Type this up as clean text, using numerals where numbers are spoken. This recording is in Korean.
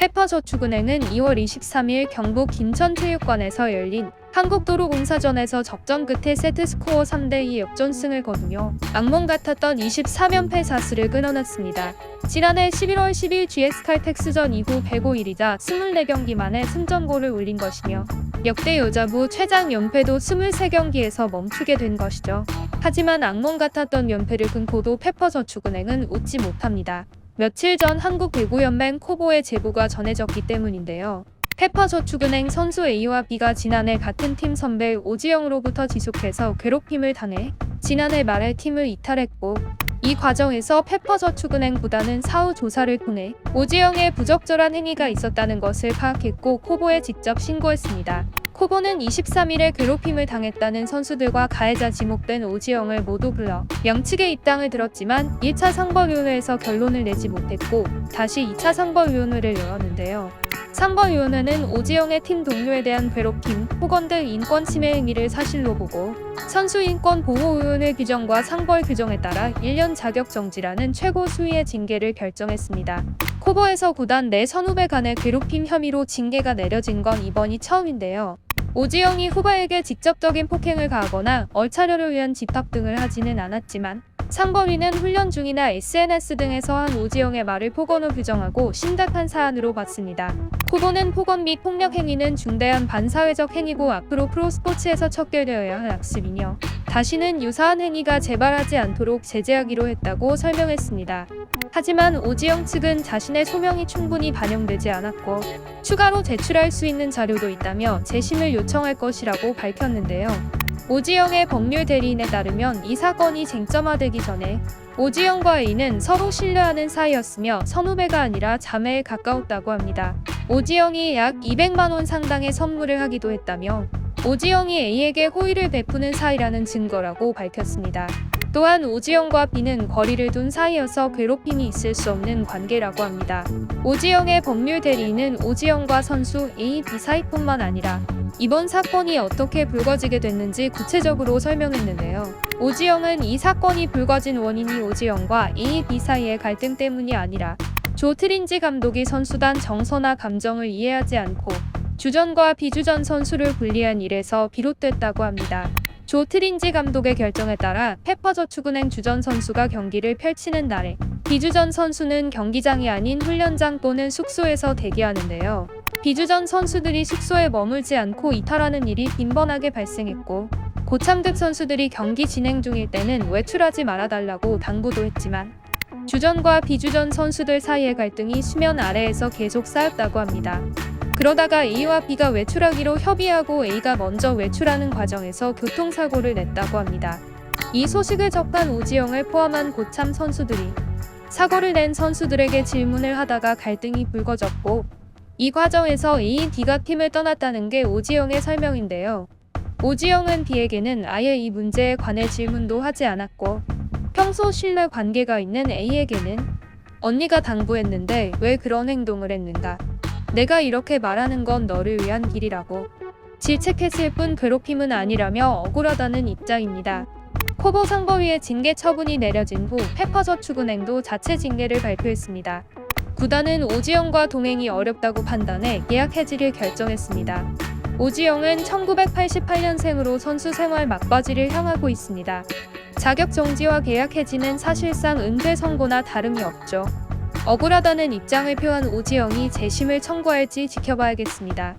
페퍼저축은행은 2월 23일 경북 김천체육관에서 열린 한국도로공사전에서 접전 끝에 세트스코어 3대2 역전승을 거두며 악몽 같았던 24연패 사슬을 끊어냈습니다. 지난해 11월 10일 GS칼텍스전 이후 105일이자 24경기 만에 승전골을 올린 것이며 역대 여자부 최장 연패도 23경기에서 멈추게 된 것이죠. 하지만 악몽 같았던 연패를 끊고도 페퍼저축은행은 웃지 못합니다. 며칠 전 한국배구연맹 코보의 제보가 전해졌기 때문인데요. 페퍼저축은행 선수 A와 B가 지난해 같은 팀 선배 오지영으로부터 지속해서 괴롭힘을 당해 지난해 말에 팀을 이탈했고, 이 과정에서 페퍼저축은행 구단은 사후 조사를 통해 오지영의 부적절한 행위가 있었다는 것을 파악했고 코보에 직접 신고했습니다. 코보는 23일에 괴롭힘을 당했다는 선수들과 가해자 지목된 오지영을 모두 불러 양측의 입장을 들었지만 1차 상벌위원회에서 결론을 내지 못했고 다시 2차 상벌위원회를 열었는데요. 상벌위원회는 오지영의 팀 동료에 대한 괴롭힘, 폭언 등 인권 침해 행위를 사실로 보고 선수인권보호위원회 규정과 상벌 규정에 따라 1년 자격 정지라는 최고 수위의 징계를 결정했습니다. 코보에서 구단 내 선후배 간의 괴롭힘 혐의로 징계가 내려진 건 이번이 처음인데요. 오지영이 후배에게 직접적인 폭행을 가하거나 얼차려를 위한 집합 등을 하지는 않았지만 상벌위는 훈련 중이나 SNS 등에서 한 오지영의 말을 폭언으로 규정하고 심각한 사안으로 봤습니다. 코보는 폭언 및 폭력 행위는 중대한 반사회적 행위고 앞으로 프로스포츠에서 척결되어야 할 악습이며 다시는 유사한 행위가 재발하지 않도록 제재하기로 했다고 설명했습니다. 하지만 오지영 측은 자신의 소명이 충분히 반영되지 않았고 추가로 제출할 수 있는 자료도 있다며 재심을 요청할 것이라고 밝혔는데요. 오지영의 법률 대리인에 따르면 이 사건이 쟁점화되기 전에 오지영과 A는 서로 신뢰하는 사이였으며 선후배가 아니라 자매에 가까웠다고 합니다. 오지영이 약 200만 원 상당의 선물을 하기도 했다며 오지영이 A에게 호의를 베푸는 사이라는 증거라고 밝혔습니다. 또한 오지영과 B는 거리를 둔 사이여서 괴롭힘이 있을 수 없는 관계라고 합니다. 오지영의 법률 대리인은 오지영과 선수 A, B 사이뿐만 아니라 이번 사건이 어떻게 불거지게 됐는지 구체적으로 설명했는데요. 오지영은 이 사건이 불거진 원인이 오지영과 A, B 사이의 갈등 때문이 아니라 조 트린지 감독이 선수단 정서나 감정을 이해하지 않고 주전과 비주전 선수를 분리한 일에서 비롯됐다고 합니다. 조 트린지 감독의 결정에 따라 페퍼저축은행 주전 선수가 경기를 펼치는 날에 비주전 선수는 경기장이 아닌 훈련장 또는 숙소에서 대기하는데요. 비주전 선수들이 숙소에 머물지 않고 이탈하는 일이 빈번하게 발생했고 고참급 선수들이 경기 진행 중일 때는 외출하지 말아달라고 당부도 했지만 주전과 비주전 선수들 사이의 갈등이 수면 아래에서 계속 쌓였다고 합니다. 그러다가 A와 B가 외출하기로 협의하고 A가 먼저 외출하는 과정에서 교통사고를 냈다고 합니다. 이 소식을 접한 오지영을 포함한 고참 선수들이 사고를 낸 선수들에게 질문을 하다가 갈등이 불거졌고 이 과정에서 A, B가 팀을 떠났다는 게 오지영의 설명인데요. 오지영은 B에게는 아예 이 문제에 관해 질문도 하지 않았고 평소 신뢰 관계가 있는 A에게는 언니가 당부했는데 왜 그런 행동을 했는가? 내가 이렇게 말하는 건 너를 위한 길이라고 질책했을 뿐 괴롭힘은 아니라며 억울하다는 입장입니다. 코보 상벌위의 징계 처분이 내려진 후 페퍼저축은행도 자체 징계를 발표했습니다. 구단은 오지영과 동행이 어렵다고 판단해 계약 해지를 결정했습니다. 오지영은 1988년생으로 선수 생활 막바지를 향하고 있습니다. 자격 정지와 계약 해지는 사실상 은퇴 선고나 다름이 없죠. 억울하다는 입장을 표한 오지영이 재심을 청구할지 지켜봐야겠습니다.